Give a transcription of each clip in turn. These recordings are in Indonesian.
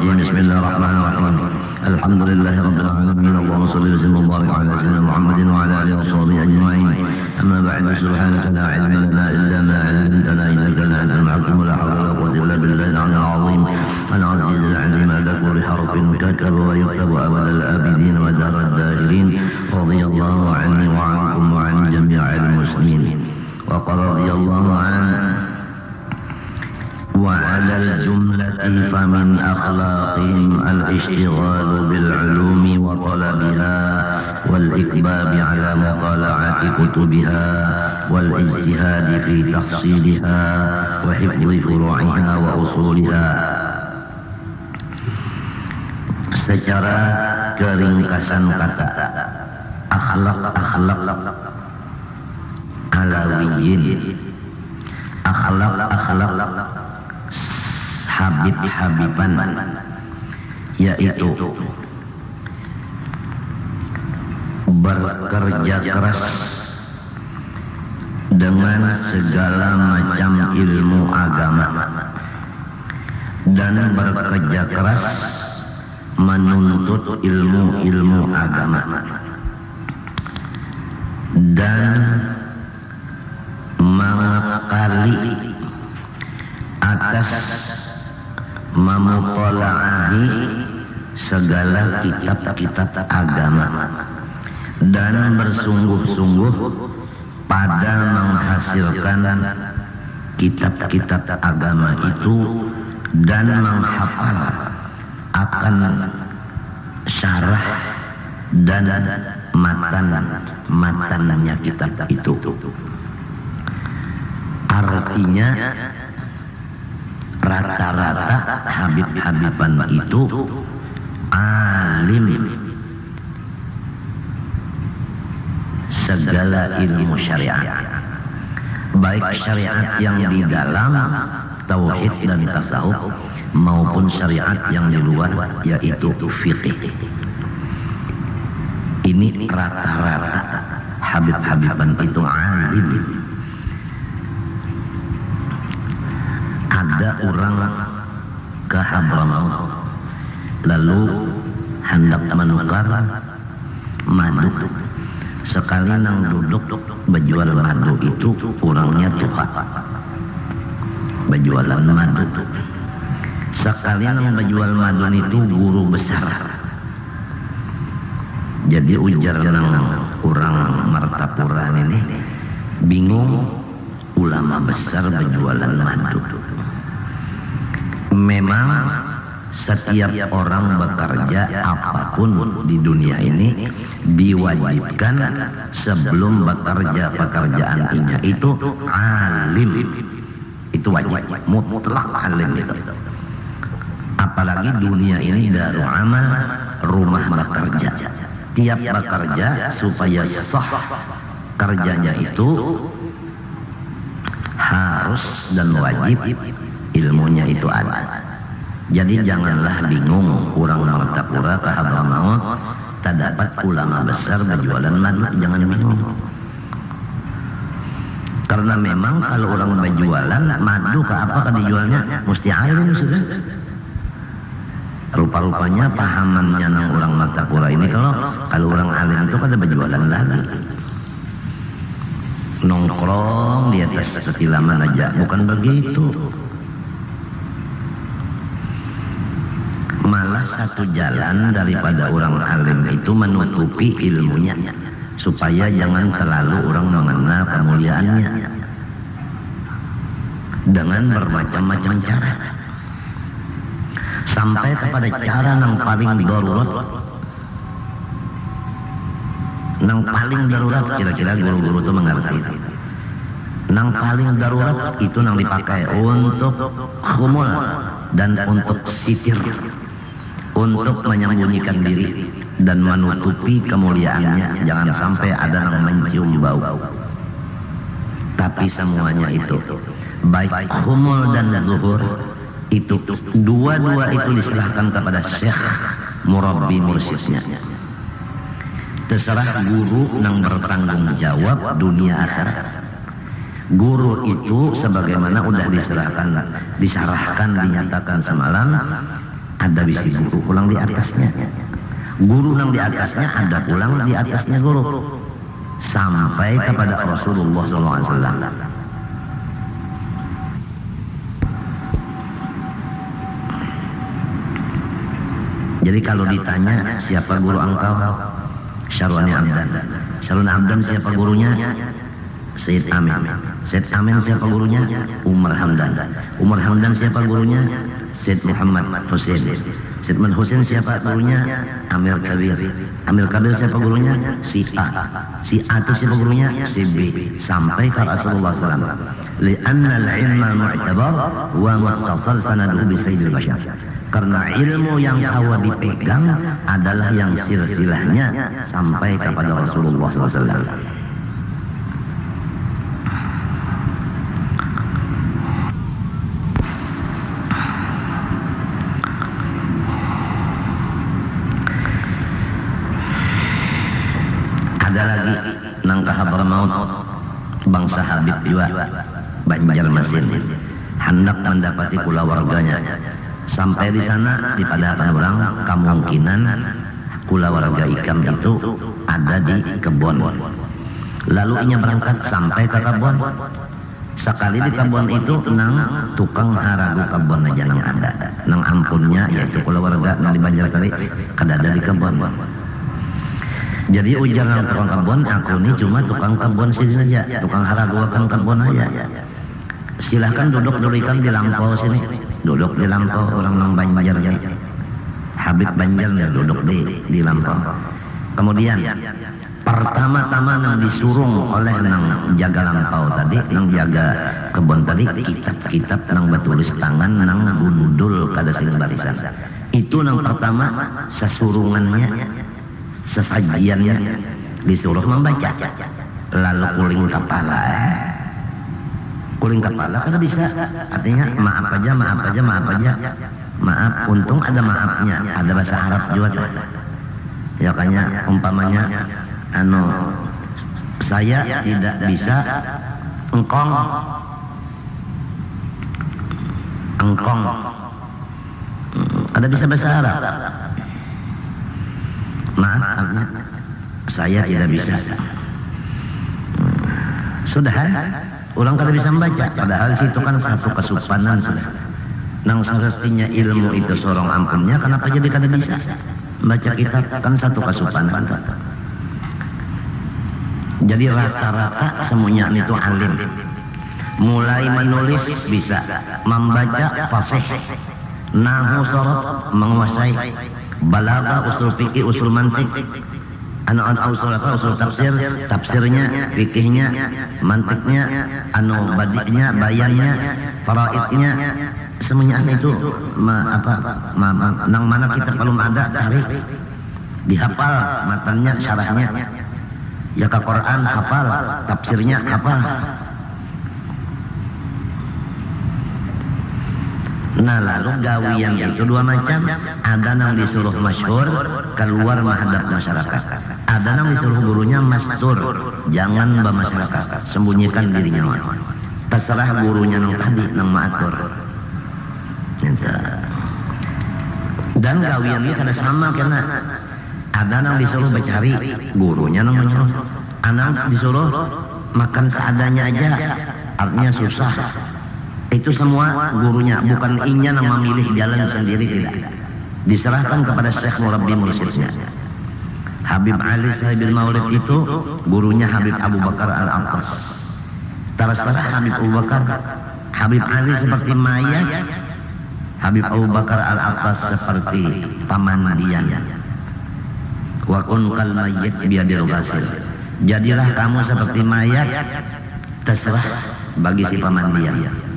الرجيم بسم الله الرحمن الرحيم الحمد لله رب العالمين اللهم صل وسلم وبارك على سيدنا محمد وعلى اله وصحبه اجمعين اما بعد سبحانك لا علم لنا الا ما علمتنا انك انت الحكيم لا حول ولا قوه الا بالله العلي العظيم العزيز العليم على كل حرف كتب ويكتب ابد الابدين ودار الداهرين رضي الله عني وعنكم وعن جميع المسلمين وقال رضي الله عنه وعلى الجملة فمن أخلاقهم الاشتغال بالعلوم وطلبها والإكباب على مطالعة كتبها والاجتهاد في تحصيلها وحفظ فروعها وأصولها. Secara keringkasan kata akhlak alawiyin, akhlak habib-habiban, yaitu bekerja keras dengan segala macam ilmu agama dan bekerja keras menuntut ilmu-ilmu agama dan mengakali atas memutolaahi segala kitab-kitab agama dan bersungguh-sungguh pada menghasilkan kitab-kitab agama itu dan menghafal akan syarah dan matannya kitab itu. Artinya rata-rata habib-habiban itu alim segala ilmu syariat, baik syariat yang di dalam tauhid dan tasawuf maupun syariat yang di luar yaitu fikih. Ini rata-rata habib-habiban itu alim. Ada orang ke Hadramaut lalu hendak menukar madu. Sekali nang duduk berjual madu itu orangnya tukar berjualan madu. Sekali nang berjual madu itu guru besar. Jadi ujar nang orang Martapura ini bingung, ulama besar berjualan madu. Memang setiap orang bekerja apapun di dunia ini diwajibkan sebelum bekerja pekerjaannya itu alim. Itu wajib, mutlak alim itu. Apalagi dunia ini darul amal, rumah bekerja. Tiap bekerja supaya sah kerjanya itu harus dan wajib ilmunya itu ada. Jadi janganlah bingung orang Martapura ke Hadramaut tak dapat ulama besar berjualan madu, jangan bingung. Karena memang kalau orang berjualan madu ke apa kan dijualnya mesti alim sudah. Rupa-rupanya pahamannya nang orang Martapura ini kalau orang alim itu kada berjualan lagi. Nongkrong di atas setilaman aja, bukan begitu. Malah satu jalan daripada orang alim itu menutupi ilmunya supaya jangan terlalu orang mengenal kemuliaannya dengan bermacam-macam cara, sampai kepada cara yang paling darurat. Yang paling darurat kira-kira guru-guru itu mengerti. Yang paling darurat itu yang dipakai untuk khumul dan untuk sitir, untuk menyembunyikan diri dan menutupi kemuliaannya, jangan sampai ada yang mencium bau. Tapi semuanya itu baik khumul dan zuhur itu dua-dua itu diserahkan kepada syekh murabbi mursyidnya. Terserah guru yang bertanggung jawab dunia akhirat. Guru itu sebagaimana udah diserahkan, dinyatakan semalam, ada bisi guru ulang di atasnya, guru nang di atasnya ada ulang di atasnya guru sampai kepada Rasulullah SAW. Jadi kalau ditanya siapa guru engkau, Syarwani Abdan. Syarwani Abdan siapa gurunya? Sayyid Amin. Sayyid Amin siapa gurunya? Umar Hamdan. Umar Hamdan siapa gurunya? Sayyid Muhammad Hussein. Sayyid Muhammad Hussein siapa gurunya? Amir Kabir. Amir Kabir siapa gurunya? Si A. Si A itu siapa gurunya? Si B. Sampai ke Rasulullah SAW. Lianna al-ilma mu'tabar wa muhtasal sanaduhu bi sayyidil bashar. Karena ilmu yang awal dipegang adalah yang silsilahnya sampai kepada Rasulullah SAW. Ada lagi nang ka Hadramaut bangsa Habib juga Banjarmasin hendak mendapati pula warganya. Sampai di sana dipadahkan orang kemungkinan kula warga Ikam itu ada di kebun. Lalu inya berangkat sampai ke kebun. Sekali di kebun itu nang tukang haragu kebun aja nang ada. Nang ampunnya yaitu kula warga nang di Banjar tadi kadada di kebun. Jadi ujar nang tukang kebun, aku ini cuma tukang kebun sini saja, tukang haragu akan kebun aja. Silahkan duduk-dudukan di lampau sini. Duduk di lampau orang nang Banjar ya. Habib Banjar ya duduk di lampau. Kemudian pertama-tama nang disurung oleh nang jaga lampau tadi, nang jaga kebun tadi, kitab-kitab nang batulis tangan nang gundul kada sing barisan. Itu nang pertama sesurungannya, sesajiannya disuruh membaca. Lalu kuling kepala. Kuling kepala kan bisa, artinya maaf aja, maaf, untung ada maafnya, ada bahasa Arab juga. Ya kayaknya umpamanya, saya tidak bisa engkong, ada bisa bahasa Arab. Maaf, saya tidak bisa. Sudah. Orang kada bisa membaca, padahal situ kan satu kesupanan sudah. Nang semestinya ilmu itu sorong ampunnya, kenapa jadi kada bisa baca kitab kan satu kesupanan. Jadi rata-rata semuanya itu alim. Mulai menulis bisa, membaca fasih, nahwu sorot menguasai, balaghah, usul fikih, usul mantik. Usul apa? Usul tafsir, tafsirnya, fikihnya, mantiknya, badi'nya, bayannya, faraidnya, semuanya itu nang mana kita belum ada cari, dihafal matanya, syarahnya. Ya ke Quran hafal, tafsirnya hafal. Nah lalu gawian itu dua macam, ada yang disuruh masyhur keluar menghadap masyarakat, ada yang disuruh gurunya mastur, jangan bermasyarakat, sembunyikan dirinya. Terserah gurunya nang tadi nang maatur. Dan gawian ini kada sama karena ada yang disuruh bercari, gurunya nang menyuruh. Anak disuruh makan seadanya aja, artinya susah. Itu semua gurunya, bukan inya yang memilih jalan sendiri, tidak. Diserahkan kepada Syekh Murabbi Mursyidnya. Habib Ali Sahibil Maulid itu gurunya Habib Abu Bakar Al-Aqas. Terserah Habib Abu Bakar, Habib Ali seperti mayat, Habib Abu Bakar Al-Aqas seperti pamandian. Wa kun kal mayyit biyadil ghasil. Jadilah kamu seperti mayat, terserah bagi si pamandian.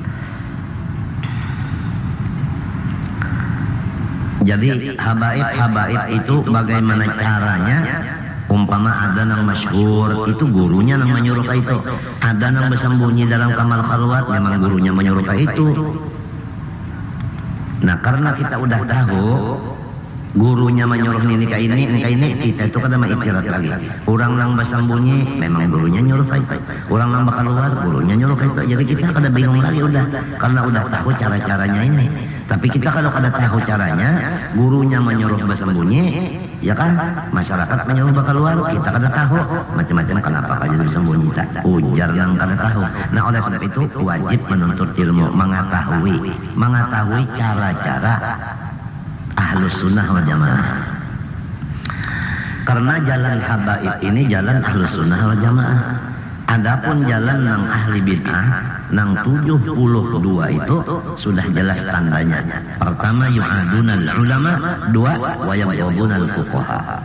Jadi habaib itu bagaimana caranya? Umpama ada yang masyhur, itu gurunya yang menyuruh ke itu. Ada yang bersembunyi dalam kamar khalwat, memang gurunya menyuruh ke itu. Nah karena kita udah tahu gurunya menyuruh ini ke ini, kita itu kadang iktirat lagi. Orang yang bersembunyi, memang gurunya nyuruh ke itu. Orang yang bakal keluar, gurunya nyuruh ke itu. Jadi kita kada bingung lagi udah, karena udah tahu cara-caranya ini. Tapi kita kalau kada tahu caranya, gurunya menyuruh bersembunyi, ya kan? Masyarakat menyuruh keluar, kita kada tahu. Macam-macam kenapa aja bersembunyi tak? Ujar yang kada tahu. Nah oleh sebab itu wajib menuntut ilmu, mengetahui cara-cara Ahlus Sunnah wal Jamaah. Karena jalan habaib ini jalan Ahlus Sunnah wal Jamaah. Adapun jalan nang ahli bid'ah nang 72 itu sudah jelas tandanya. Pertama yu'adunal ulama, dua wa yabghudunal fuqaha.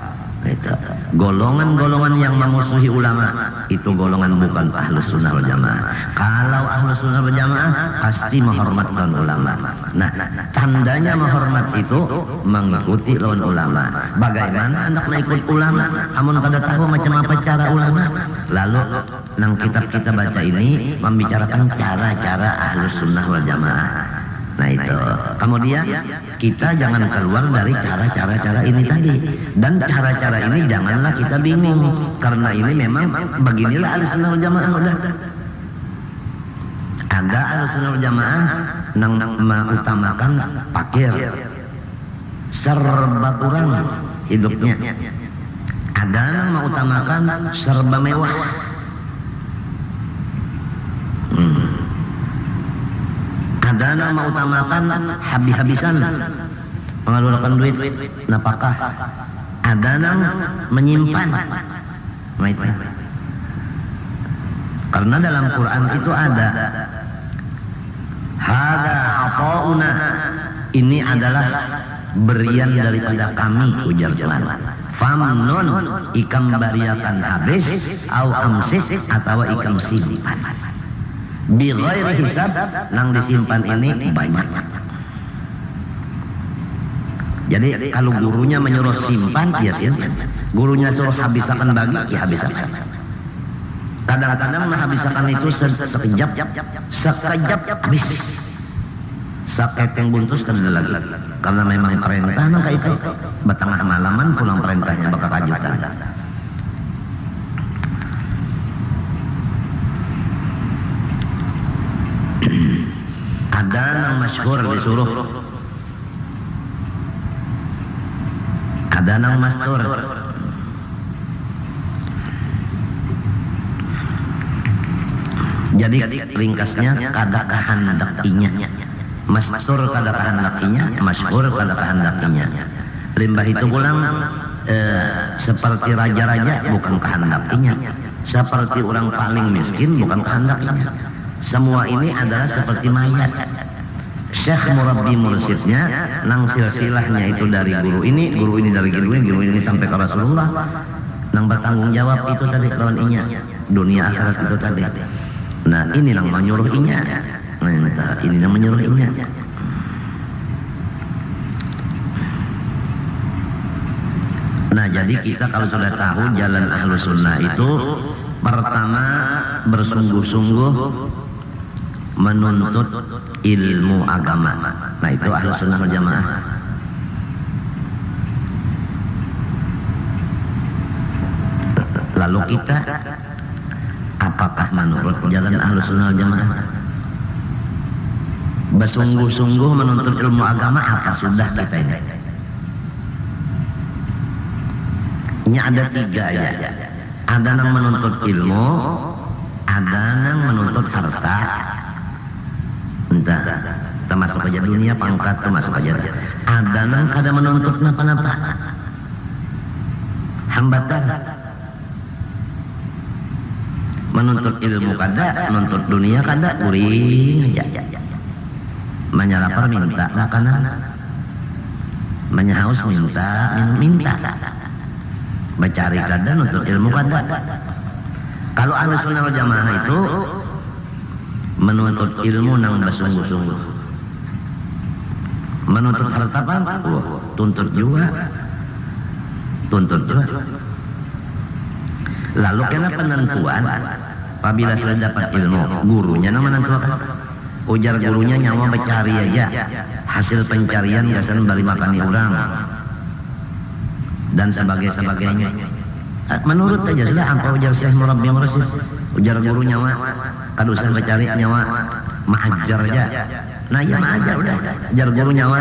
Itu golongan-golongan yang memusuhi ulama itu golongan bukan Ahlus Sunnah wal Jamaah. Kalau Ahlus Sunnah wal Jamaah pasti menghormatkan ulama. Nah, tandanya menghormat itu mengikuti lawan ulama. Bagaimana anak ikut ulama? Amun kada tahu macam apa cara ulama. Lalu nang kitab kita baca ini membicarakan cara-cara Ahlus Sunnah wal Jamaah. Nah itu. Kemudian kita jangan keluar dari cara-cara ini tadi. Dan cara-cara ini janganlah kita bingung. Karena ini memang beginilah Ahlus Sunnah wal Jamaah udah. Ada Ahlus Sunnah wal Jamaah nang mengutamakan fakir. Serba kurang hidupnya. Ada yang mengutamakan serba mewah. Ada yang mengutamakan habis-habisan, mengeluarkan duit, napakah. Ada yang menyimpan. Nah, itu. Karena dalam Quran itu ada hada afauna, ini adalah berian daripada kami, ujar Tuhan. Famnun, ikam bariakan habis, au amsis, atau ikam simpan. Bi ghairi hisab, nang disimpan ini banyak. Jadi kalau gurunya menyuruh simpan, ya simpan. Gurunya suruh habisakan bagi, ya habisakan. Kadang-kadang menghabisakan itu sekejap habis. Saketeng buntus kan lagi. Karena memang perintah nang itu betengah malaman pulang perintahnya bakal kajutan. Ada yang masyhur disuruh, ada yang masyhur. Jadi ringkasnya kada kehendakinya. Masyhur kada kehendakinya, masyhur kada kehendakinya. Limbah itu pulang seperti raja-raja bukan kehendakinya. Seperti orang paling miskin bukan kehendakinya. Semua ini adalah seperti mayat. Syekh murabbi mursyidnya, nang silsilahnya itu dari guru ini dari guru ini sampai ke Rasulullah. Nang bertanggung jawab itu tadi lawan inya, dunia akhirat itu tadi. Nah ini nang menyuruh inya, ini nang menyuruh inya. Nah jadi kita kalau sudah tahu jalan Ahlus Sunnah itu pertama bersungguh-sungguh menuntut ilmu agama. Nah itu Ahlus Sunnah wal Jamaah. Lalu kita apakah menurut jalan Ahlus Sunnah wal Jamaah? Bersungguh-sungguh menuntut ilmu agama apa sudah kita ini? Ini ada tiga ya. Ada yang menuntut ilmu, ada yang menuntut harta. Entah, termasuk aja dunia, pangkat, termasuk aja. Ada yang kada menuntut napa-napa. Hambatan. Menuntut ilmu kada, menuntut dunia kada, uring aja. Menyalapar minta makanan. Menyahaus minta. Mencari kada, menuntut ilmu kada. Kalau Ahlus Sunnah wal Jamaah itu menuntut ilmu nang bersungguh-sungguh. Menuntut harta kan? Tuntut juga. Lalu kena penentuan apabila sudah dapat ilmu, gurunya nang menentukan. Ujar gurunya nyawa mencari aja. Hasil pencarian gasan bari makani orang. Dan sebagainya. Menurut aja sudah apa ujar Syekh Murabbi Mursyid. Ujar guru nyawa kadusan mencari nyawa ma'ajar aja. Nah ya ma'ajar udah, jar guru nyawa,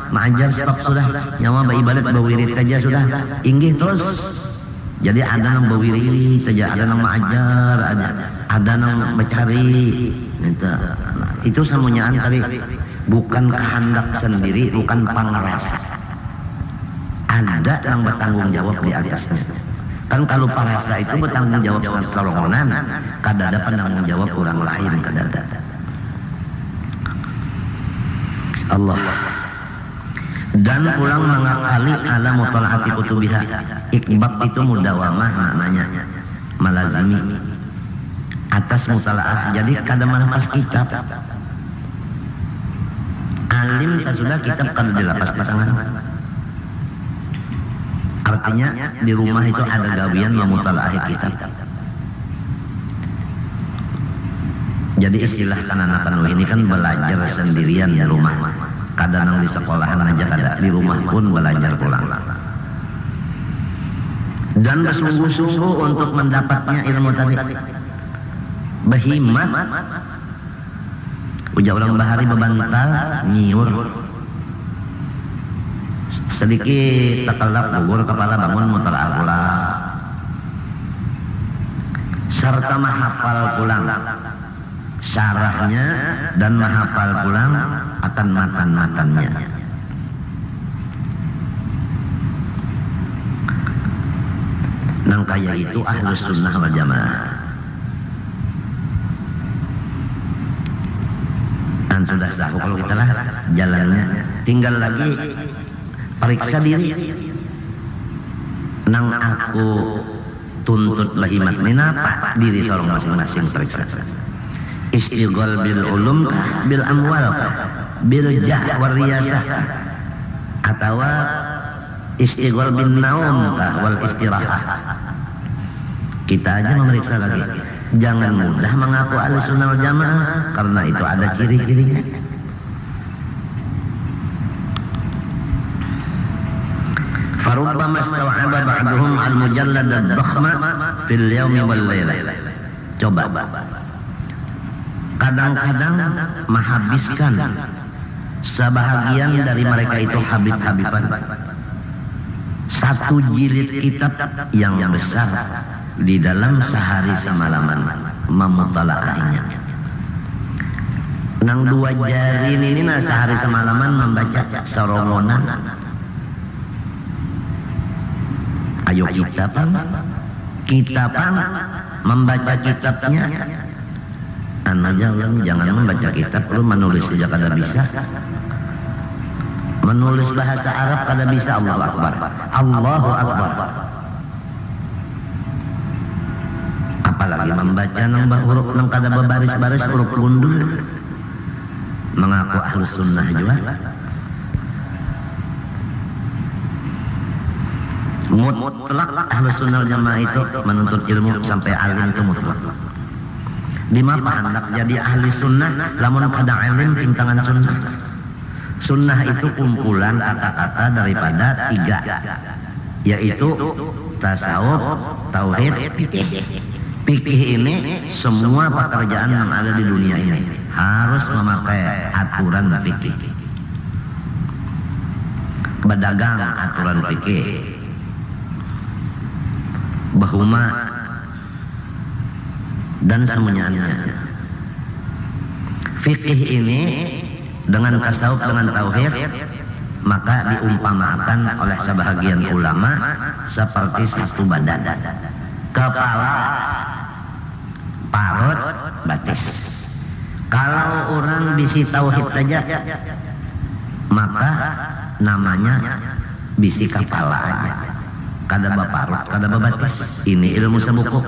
ma'ajar stop sudah, nyawa beribadat bawirid saja sudah, inggih terus. Jadi ada yang bawirid saja, ada yang ma'ajar, ada yang mencari. Itu samunyaan tadi, bukan kehendak sendiri, bukan pangrasa. Ada yang bertanggung jawab di atasnya. Kan kalau parasa itu bertanggung jawab sarongonan, kada ada penanggung jawab orang lain, kada ada. Allah. Dan pulang mengakali ala mutalaati kutubiha. Ikbab itu mudawamah maknanya, malazimi atas mutalaah. Jadi kada melepas kitab. Alim tak sudah kitab kada dilepas di tangan. Artinya di rumah itu ada gawian memutalaah kitab. Jadi istilah anak-anak ini kan belajar sendirian di rumah. Kadang di sekolahan aja kada, di rumah pun belajar pulang. Dan bersungguh-sungguh untuk mendapatnya ilmu tadi. Berhimmat. Ujar orang bahari bebantal, nyiur. Sedikit tekelap gugur kepala bangun mutalaah pula. Serta menghafal pulang syarahnya dan menghafal pulang akan matan-matannya. Nang kaya itu ahlus sunnah wal jamaah. Dan sudah tahu kalau kita lah jalannya, tinggal lagi periksa diri. Nang aku tuntut lahimat minapa diri seorang masing-masing periksa. Istighal bil ulum bil amwal bil jah war riyasah atau istighal bin naum wal istirahah. Kita aja memeriksa lagi. Jangan mudah mengaku ahlussunnah wal jamaah karena itu ada ciri-cirinya. Farubbama istaw'aba ba'duhum al-mujallad ad-dakhma fil yawmi wal laylah. Coba. Kadang-kadang menghabiskan sebahagian dari mereka itu habib-habiban. Satu jilid kitab yang besar di dalam sehari semalaman memutalaahnya. Nang dua jari ini sehari semalaman membaca sarongonan. Ayo kitapan membaca kitabnya. Jangan membaca kitab, lu menulis saja kada bisa. Menulis bahasa Arab kada bisa. Allahu Akbar. Allahu Akbar. Apalagi membaca nang huruf nang kada berbaris-baris huruf gundul. Mengaku ahlus sunnah juga. Mutlak ahlus sunnah jamaah itu menuntut ilmu sampai alim itu mutlak. Di mana hendak jadi ahli sunnah lamun pada alim pintangan sunnah. Sunnah itu kumpulan kata-kata daripada tiga, yaitu tasawuf, tauhid, fikih. Fikih ini semua pekerjaan yang ada di dunia ini harus memakai aturan fikih. Berdagang aturan fikih. Bahuma dan semuanya. Fikih ini dengan tasawuf dengan tauhid maka diumpamakan oleh sebahagian ulama seperti satu badan. Kepala, parut, batis. Kalau orang bisi tauhid saja maka namanya bisi kepala aja. Kada baparut, kada babatis. Ini ilmu sebuku.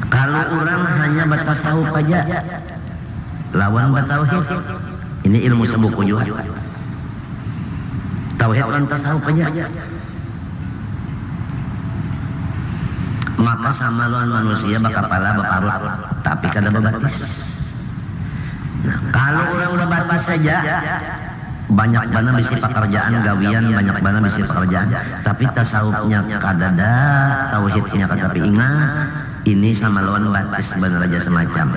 Kalau orang hanya bertasawuf aja lawan bertauhid, ini ilmu sebuku juga. Tauhid dan tasawuf aja maka sama lawan manusia bakapala baparut tapi kada babatis. Nah, kalau orang babatis saja banyak banget bisi pekerjaan gawian, banyak banget bisi pekerjaan, tapi tasawufnya kadada, tauhidnya kada tapi ingat. Ini sama lawan batis bener aja semacam.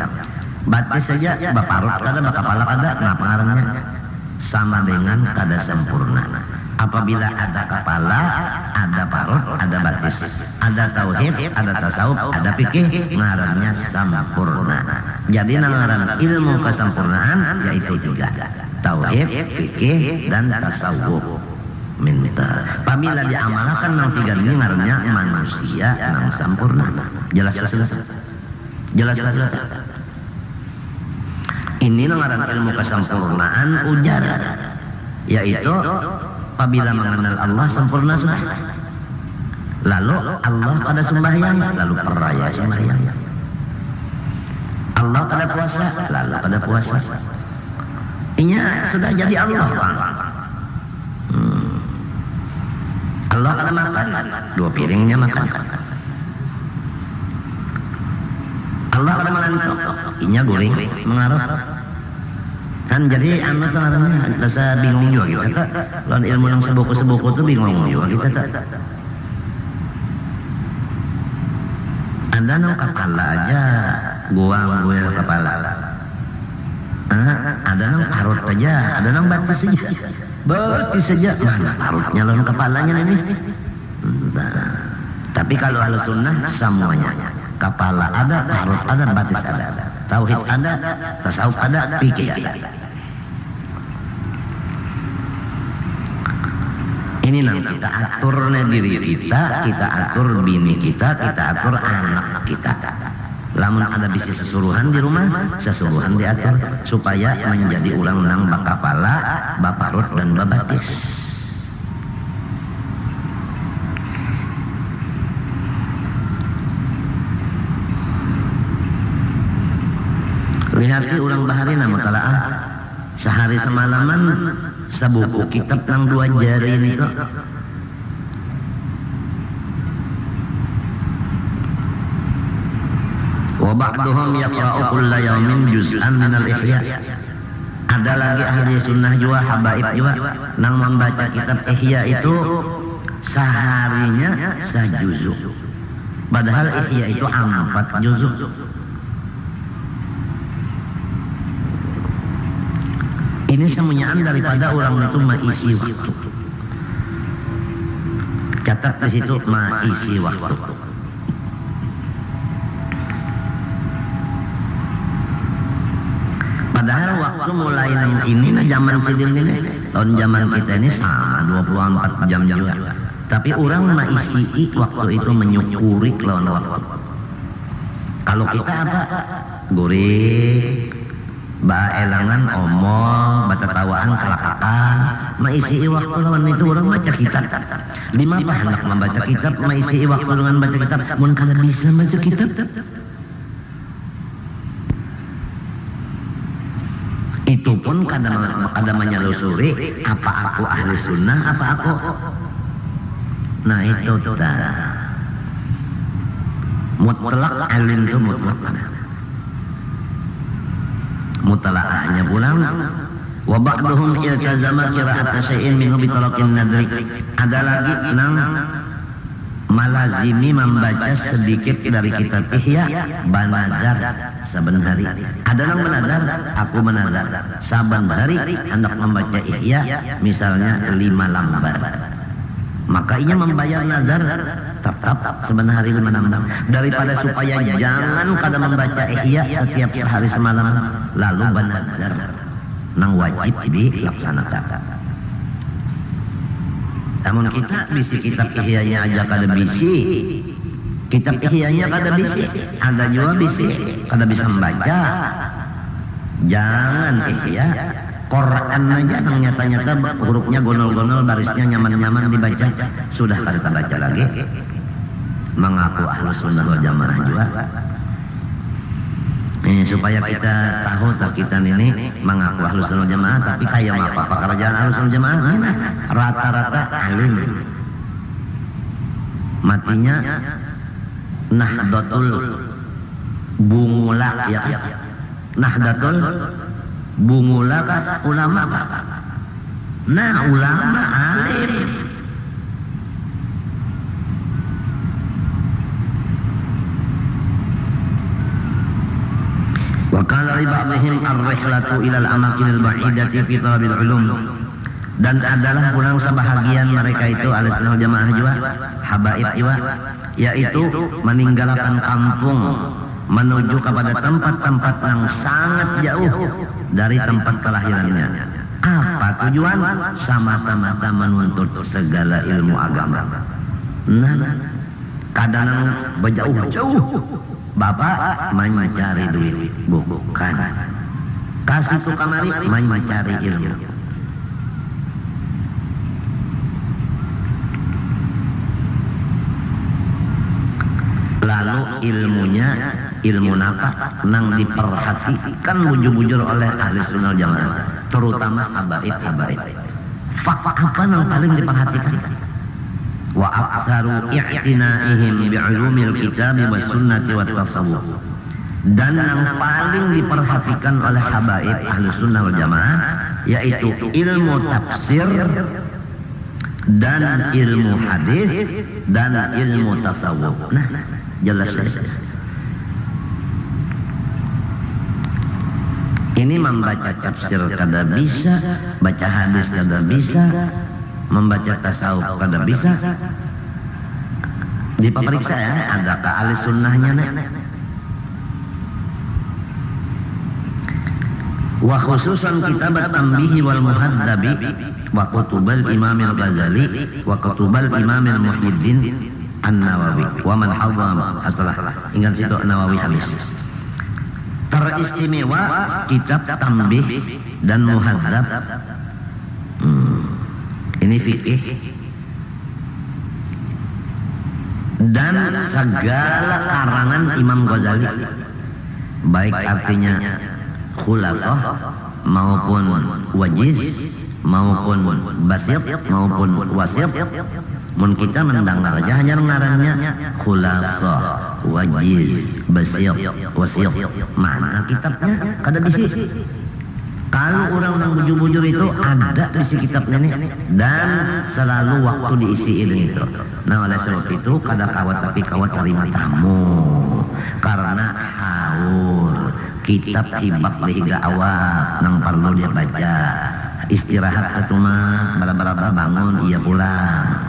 Batis saja baparut kada bakapala kada ngapa ngarannya sama dengan kada sempurna. Apabila ada kepala, ada parut, ada batis, ada tauhid, ada tasawuf, ada fikih, ngarannya sempurna. Jadi ngaran ilmu kesempurnaan yaitu tiga: tauhid, fikih, dan tasawuf. Minta. Apabila diamalkan nang tiga ini ngarannya manusia nang sempurna. Jelas jelas. Jelas jelas. Ini ngaran ilmu kesempurnaan ujar, yaitu apabila mengenal Allah sempurna sudah. Lalu Allah kada sembahyang, lalu peraya sembahyang. Allah kada puasa, lalu kada puasa. Inya sudah jadi Allah. Allah kada makan, dua piringnya makan. Allah kada mengantuk, inya goreng mengaruh. Kan jadi anu tuh arahnya rasa bingung juga kita. Lawan ilmu yang sebuku-sebuku tuh bingung juga kita. Ada nang kepala aja guang kepala. Ada nang parut aja, ada nang batis aja. Batis saja, mana parutnya lawan kepalanya ini. Tapi kalau Ahlus Sunnah semuanya. Kepala ada, parut ada, batis ada. Tauhid ada, tasawuf ada, fikih ada. Ini nang kita aturnya diri kita atur bini kita atur anak kita. Lamun ada bisi sesuruhan di rumah, sesuruhan diatur supaya menjadi ulang nang bakapala, baparut dan babatis. Lihati ulang bahari nama talaah sehari semalaman sebuku kitab nang 2 jari ini kok. Wa ba'duhum yaqra'u kulla yawmin juz'an minal ihya. Ada lagi ahli sunnah juga, habaib juga nang membaca kitab ihya itu seharinya sajuzuk. Padahal ihya itu 4 juzuk. Ini semuanya daripada orang itu mengisi waktu. Catat di situ mengisi waktu. Padahal waktu mulai ini zaman sidin ini, tahun zaman kita ini sama 24 jam juga. Tapi orang mengisi waktu itu menyukuri lawan waktu. Kalau kita apa? Gurih, elangan omong, batatawaan, kelakakan, mengisi waktu lawan itu orang baca kitab. Lima apa hendak membaca kitab, mengisi waktu dengan baca kitab. Mun kada bisa baca kitab, itu pun kada menyelusuri apa aku ahli sunnah, apa aku. Nah itu mutlak alim itu mutlak. Mutala'ahnya pulang. Wa ba'duhum iltazama qira'ata syai'in minhu bitalaqin nadri. Ada lagi nang malazimi membaca sedikit dari kitab Ihya banazar saben hari. Ada nang menazar, aku menazar saben hari hendak membaca Ihya misalnya 5 lembar. Maka ia membayar nazar tetap sebenarnya 5 lembar daripada supaya jangan kada membaca ihya setiap sehari semalam lalu banazar nang wajib dilaksanakan. Namun kita bisi kitab ihyanya aja kada bisi, kitab ihyanya kada bisi, ada juga bisi kada bisa membaca. Jangan ihya, Quran aja nang nyata-nyata hurufnya gonol-gonol, barisnya nyaman-nyaman dibaca, sudah kada baca lagi. Mengaku Ahlus Sunnah wal Jamaah juga. Supaya kita tahu tak kita ini mengaku Ahlus Sunnah wal Jamaah, tapi kayak apa pekerjaan Ahlus Sunnah wal Jamaah ini rata-rata alim. Matinya Nahdlatul Bungula ya. Nahdlatul Bungula kan ulama. Nah ulama alim. Wakala ba'dihim ar-rihlatu ilal amakinil ba'idati fi talabil ulum. Dan adalah pulang sebahagian mereka itu al-sunnah jamaah juga, habaib juga, yaitu meninggalkan kampung menuju kepada tempat-tempat yang sangat jauh dari tempat kelahirannya. Apa tujuan? Sama-sama menuntut segala ilmu agama. Nah, kadang berjauh-jauh. Bapak main mencari duit, bukan. Kasih tu kamari main mencari ilmu. Lalu ilmunya ilmu napa nang diperhatikan bujur-bujur oleh ahli sunnah jamaah, terutama habaib. Apa yang paling diperhatikan? Wa aktsaru i'tinaihim bi'ulumil kitab was sunnati wat tasawuf. Dan yang paling diperhatikan oleh habaib ahli sunnah wal jamaah yaitu ilmu tafsir dan ilmu hadis dan ilmu tasawuf. Nah, jelas. Ini membaca tafsir kada bisa, baca hadis kada bisa, membaca tasawuf kada bisa. Diperiksa ya, adakah ahli sunnahnya nih? Wa khususan kitab at-tanbih wal muhaddabi wa kutubal imam al-Ghazali wa kutubal imam al-Muhyiddin an-Nawawi wa man hawwa astalah. Ingat situ Nawawi habis. Teristimewa kitab tanbih dan muhaddab. Ini fikih dan segala karangan Imam Ghazali, baik artinya khulasah maupun wajiz maupun basit maupun wasit. Mun kita mendengar aja hanya ngarannya khulasah, wajiz, basit, wasit. Mana kitabnya? Kada bisi. Kalau orang yang bujur-bujur itu ada isi kitabnya nih, dan selalu waktu diisi ilmu itu. Nah, oleh sebab itu kada kawat tapi kawat terima tamu karena haur kitab hibak dihiga awak nang perlu dia baca. Istirahat satu mah bara-bara bangun ia pulang.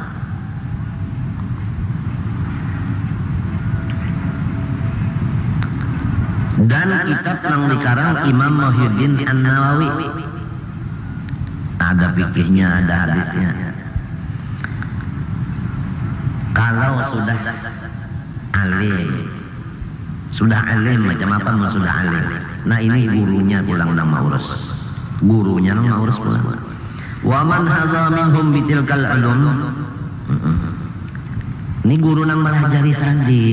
Dan kitab yang dikarang Imam Muhyiddin an-Nawawi, ada fikihnya, ada hadisnya. Kalau sudah alim macam apa mau sudah alim. Nah, ini gurunya pulang nang maurus. Gurunya nang maurus pulang. Wa man hadza minhum bitilkal ulum. Ini guru nang melajari tadi.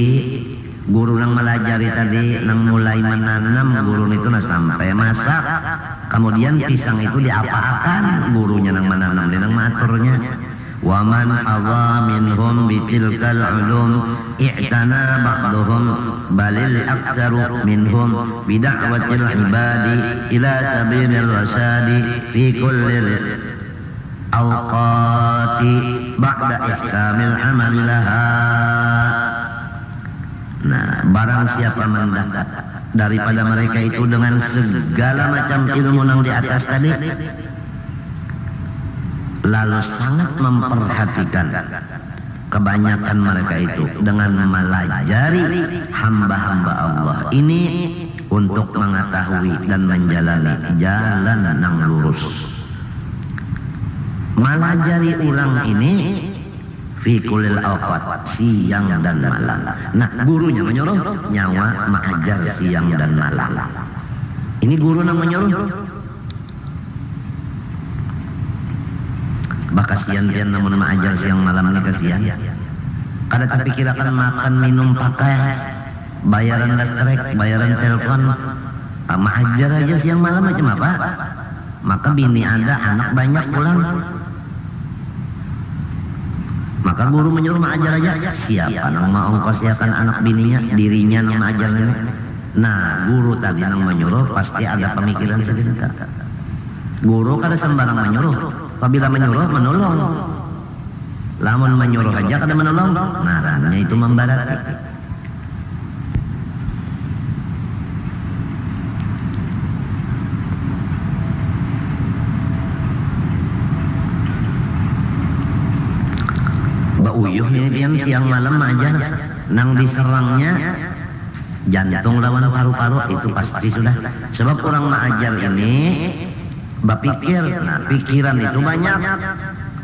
Guru yang melajari tadi nang mulai menanam, guru itu nah sampai masak, kemudian pisang itu diapa-akan, gurunya nang menanam, nang maturnya. Wa man hadza minhum bitilkal ulum i'tana ba'dhum balil aktsaru minhum bida'watil ibadi ila sabilir rasyadi fi kulli awqati ba'da ihkamil amal laha. Nah, barang siapa mendapat daripada mereka itu dengan segala macam ilmu yang di atas tadi, lalu sangat memperhatikan kebanyakan mereka itu dengan melajari hamba-hamba Allah ini untuk mengetahui dan menjalani jalan yang lurus. Melajari ulang ini fi kulil awqat, siang dan malam. Nah, gurunya menyuruh nyawa mengajar siang dan malam. Ini guru yang menyuruh. Bakasian tian namun mengajar siang malam ini kasihan. Kada terpikirkan makan minum pakai, bayaran listrik, bayaran telepon, mengajar aja siang malam macam apa? Maka bini ada, anak banyak pulang. Maka guru menyuruh mengajar aja. Siapa yang mau ongkosiakan anak bininya, dirinya yang mengajar ini? Nah, guru tadi yang menyuruh pasti ada pemikiran sebentar. Guru kada sembarang menyuruh. Apabila menyuruh, menolong. Lamun menyuruh aja kada menolong, ngarannya itu membarati. uyuh nih pian siang malam aja nang diserangnya jantung lawan paru-paru itu pasti sudah. Sebab orang mengajar ini berpikir, nah pikiran itu banyak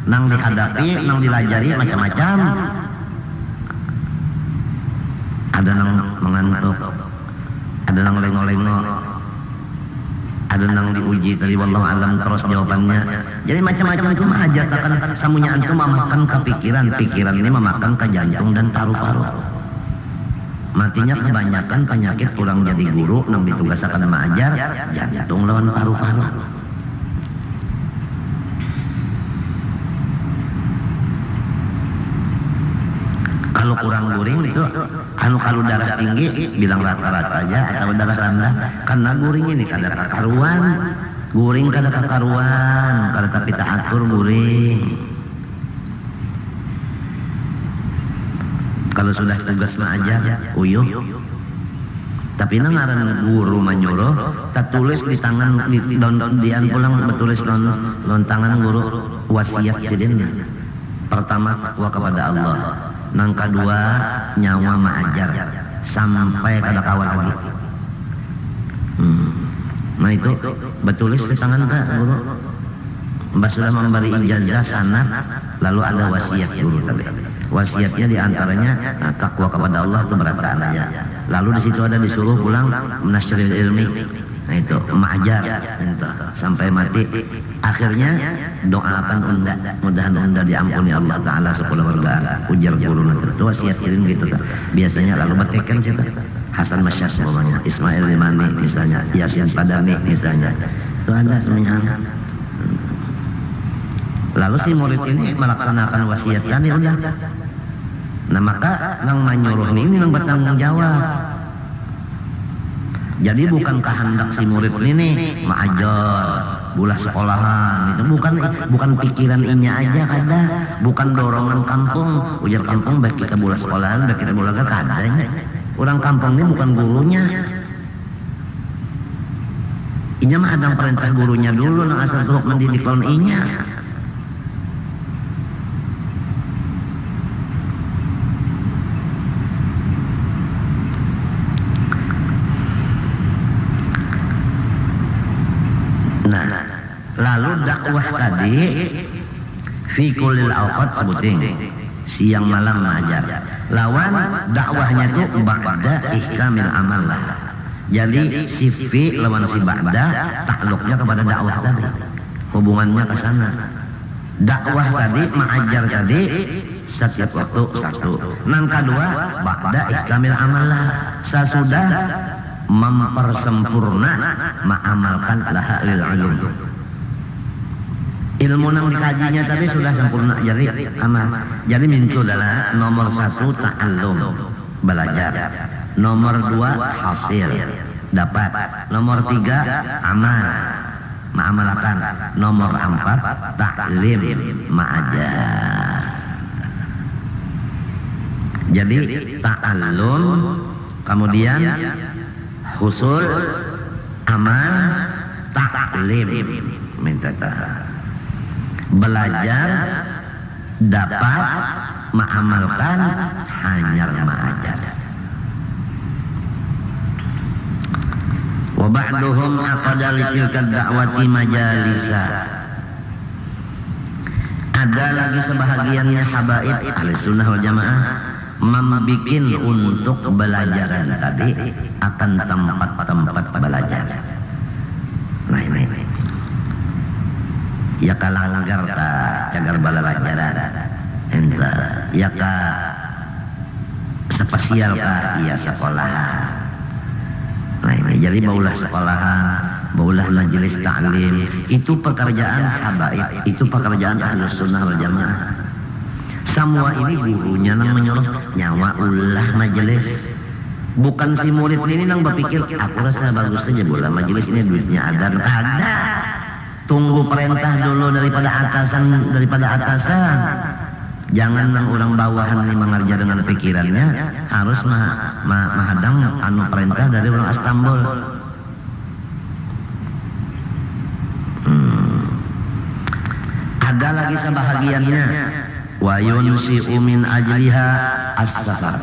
nang dihadapi, nang dilajari macam-macam. Ada nang mengantuk, ada nang lengo-lengo, ada nang diuji tadi wallahu alam terus jawabannya. Jadi macam-macam itu aja akan samunyaan itu memakan ke pikiran ini memakan ke jantung dan paru-paru. Matinya kebanyakan penyakit kurang jadi guru nang ditugasakan mengajar jantung lawan paru-paru. Kalau kurang guring itu kalau darah tinggi bilang rata-rata aja atau darah rendah, karena guring ini kada kakaruan, guring kada kakaruan, kada tapi tak atur guring. Kalau sudah tugas mengajar uyuh, tapi ngaran guru menyuruh tak tulis di tangan di dian pulang betulis non tangan guru wasiat sidin. Pertama takwa kepada Allah, nang kedua nyawa mengajar sampai kada kawal lagi. Nah itu betulis di tangan Pak guru. Mbak sudah memberi ijazah sanad, lalu ada wasiat guru tadi. Wasiatnya diantaranya takwa kepada Allah itu berataan aja. Lalu di situ ada disuruh pulang menasyril ilmi. Nah itu mengajar sampai mati. Akhirnya doakan unda, mudahan unda diampuni Allah Taala sepuluh warga. Ujar guru nanti itu wasiat kirim gitu kan. Biasanya lalu bertekan siapa? Hasan Masyar namanya, Ismail Limani misalnya, Yasin Padani misalnya. Itu ada semuanya. Lalu si murid ini melaksanakan wasiat tadi udah. Nah maka nang menyuruh ini nang bertanggung jawab. Jadi bukan kehendak si murid ini mengajar, bulah sekolahan itu bukan pikiran inya aja kada, bukan dorongan kampung, ujar kampung baik kita bulah sekolahan, baik kita bulah kadanya. Orang kampung ini bukan gurunya. Inya mah ada perintah gurunya dulu nang asal suruh mendidik kon inya. Lalu dakwah tadi fi kulil awqat sebutin siang malam mengajar. Lawan dakwahnya itu ba'da ihkamil amal lah. Jadi si fi lawan si ba'da takluknya kepada dakwah tadi. Hubungannya ke sana. Dakwah tadi mengajar tadi setiap waktu satu. Nang kedua ba'da ihkamil amal lah. Sesudah mempersempurna mengamalkan laha lil ulum. Ilmu yang dikajinya tadi sudah sempurna jadi amal. Jadi mintu adalah nomor satu ta'allum belajar, nomor dua hasil dapat, nomor tiga amal mengamalkan, nomor empat taklim mengajar. Jadi ta'allum kemudian husul amal taklim minta belajar dapat mengamalkan hanya mengajar. Wa ba'duhum aqada tilka da'wati majalisa. Ada lagi sebahagiannya habaib ahli sunnah wal jamaah membikin untuk belajaran tadi akan tempat-tempat belajar. Nah ini ya kalanggar ta cagar balajaran enta ya ka spesial ka iya sekolah. Nah ini jadi baulah sekolahan, baulah majelis ta'lim itu pekerjaan habaib, itu pekerjaan ahlus sunnah wal jamaah. Semua ini gurunya nang menyuruh nyawa ulah majelis. Bukan si murid ini nang berpikir aku rasa bagus saja bola majelis ini duitnya ada. Tunggu perintah dulu daripada atasan. Jangan nang orang bawahan ini mengerja dengan pikirannya, harus menghadang anu perintah dari orang Istanbul. Ada lagi sebahagiannya wa yunsi'u min ajliha as-safar.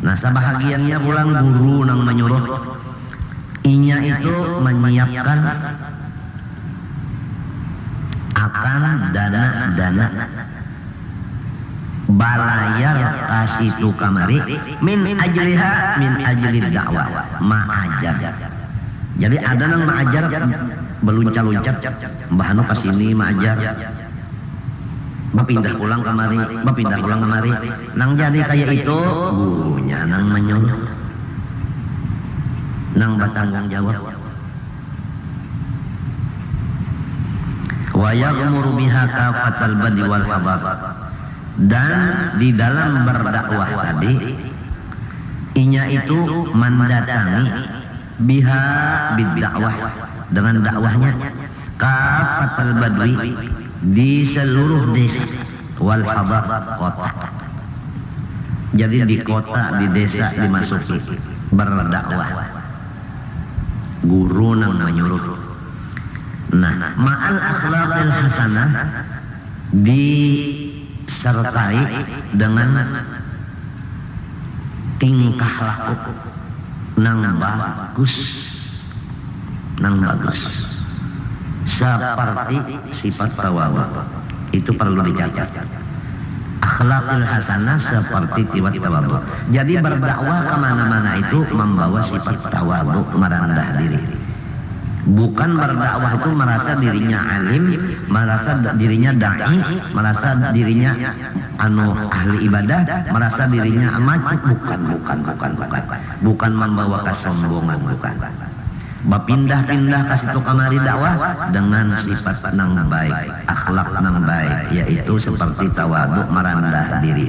Nah, sebahagiannya pulang guru nang menyuruh inya itu menyiapkan akan dana balayar kasih tu kamari min ajliha min ajli dakwah ma'ajar. Jadi ada nang ma'ajar beluncat-luncat mbah anu kasini ma'ajar berpindah pulang kemari nang jadi kayak itu gurunya nang menyuruh nang bertanggung jawab wa ya'muru biha kafatal badi wal khabar. Dan di dalam berdakwah tadi inya itu mendatangi biha biddakwah dengan dakwahnya kafatal badwi di seluruh desa wal khabar kota. Jadi di kota, di desa dimasuki berdakwah. Guru nang menyuruh. Nah, ma'al akhlaqil hasanah disertai dengan tingkah laku nang bagus seperti sifat tawadhu. Itu perlu dicatat. Akhlaqul hasanah seperti sifat tawadhu. Jadi berdakwah kemana-mana itu membawa sifat tawadhu, merendah diri. Bukan berdakwah itu merasa dirinya alim, merasa dirinya dai, merasa dirinya ahli ibadah, merasa dirinya amat. Bukan membawa kesombongan, bukan. Berpindah-pindah kasih tu kamari dakwah dengan sifat nang baik, akhlak nang baik, yaitu seperti tawadhu, merendah diri.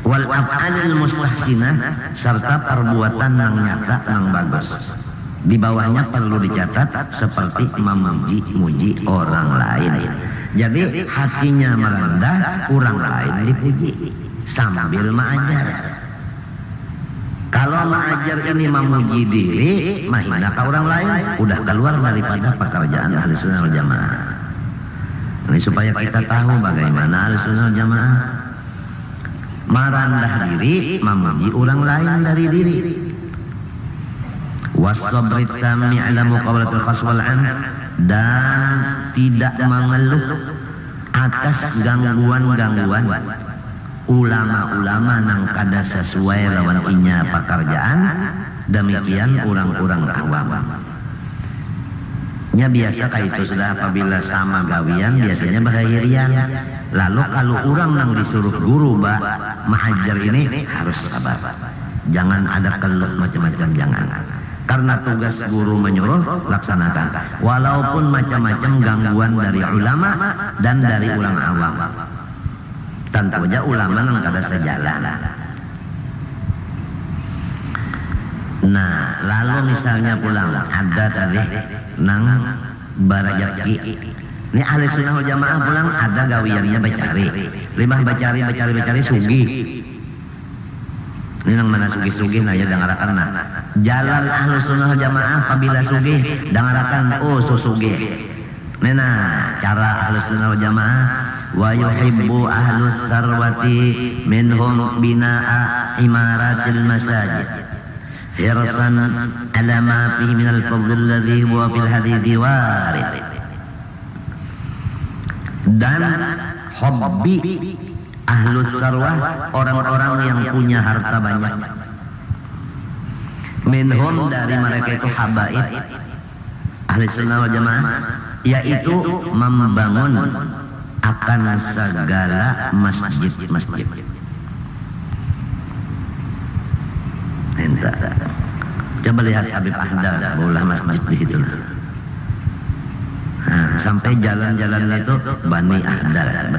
Wal af'alil mustahsinah serta perbuatan nang nyata nang bagus. Di bawahnya perlu dicatat seperti memuji-muji orang lain. Jadi hatinya merendah, orang lain dipuji sambil mengajar. Kalau mengajar ini memuji diri, menghina ke orang lain, udah keluar daripada pekerjaan ahli sunnah wal jamaah. Ini supaya kita tahu bagaimana ahli sunnah wal jamaah merendah diri, memuji orang lain dari diri. Wasabri tammi ala muqabalatil khas wal 'am, dan tidak mengeluh atas gangguan-gangguan ulama-ulama nang kada sesuai lawan inya pekerjaan. Demikian orang-orang awam. Nya biasa kayak itu sudah apabila sama gawian biasanya bahayirian. Lalu kalau orang nang disuruh guru mahajar ini harus sabar. Jangan ada keluh macam-macam, jangan. Karena tugas guru menyuruh, laksanakan. Walaupun macam-macam gangguan dari ulama dan dari orang awam. Tentu saja ulama nang kada sejalan. Nah, lalu misalnya pulang ada tadi nang barajaki. Ini ahli sunnah wal jamaah pulang ada gawiannya bacari. Limah bacari sugi. Ini nang mana sugi-sugi nah ya dangarakan nah. Jalan ahlu sunnah jamaah apabila sugih dangarakan susugih. Nena cara ahlu sunnah jamaah wa yuhibbu ahlu sarwati minhum bina'a imaratil masajid hirsan ala ma fihi minal fadl alladhi huwa fil hadithi warid. Dan hobbi ahlu sarwah orang-orang yang punya harta banyak. Minhum dari mereka itu habaib ahli sunnah wal jamaah, yaitu membangun akan segala masjid-masjid. Entah. Coba lihat Habib Ahdal, bola masjid di situ. Nah, sampai jalan-jalan itu Bani Ahdal.